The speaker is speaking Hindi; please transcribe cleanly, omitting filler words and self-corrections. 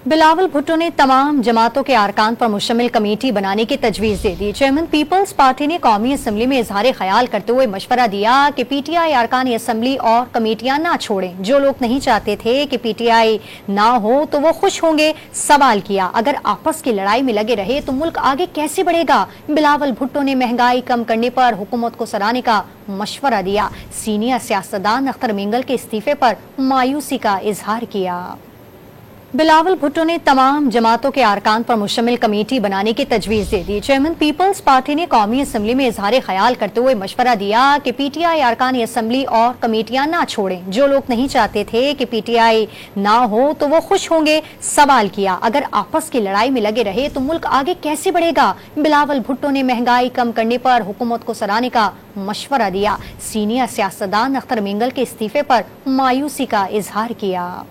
बिलावल भुट्टो ने तमाम जमातों के अरकान पर मुश्तमिल कमेटी बनाने की तजवीज़ दे दी। चेयरमैन पीपल्स पार्टी ने कौमी असम्बली में इजहार ख्याल करते हुए मशवरा दिया कि पीटीआई अरकान असम्बली और कमेटियां ना छोड़ें। जो लोग नहीं चाहते थे कि पीटीआई ना हो तो वो खुश होंगे। सवाल किया, अगर आपस की लड़ाई में लगे रहे तो मुल्क आगे कैसे बढ़ेगा। बिलावल भुट्टो ने महंगाई कम करने पर हुकूमत को सराहने का मशवरा दिया। सीनियर सियासतदान अख्तर मिंगल के इस्तीफे पर मायूसी का इजहार किया। बिलावल भुट्टो ने तमाम जमातों के अरकान पर मुश्तमिल कमेटी बनाने की तजवीज़ दे दी। चेयरमैन पीपल्स पार्टी ने कौमी असम्बली में इजहार ख्याल करते हुए मशवरा दिया कि पीटीआई अरकान असम्बली और कमेटियां ना छोड़ें। जो लोग नहीं चाहते थे कि पीटीआई ना हो तो वो खुश होंगे। सवाल किया, अगर आपस की लड़ाई में लगे रहे तो मुल्क आगे कैसे बढ़ेगा। बिलावल भुट्टो ने महंगाई कम करने पर हुकूमत को सराहने का मशवरा दिया। सीनियर सियासतदान अख्तर मिंगल के इस्तीफे पर मायूसी का इजहार किया।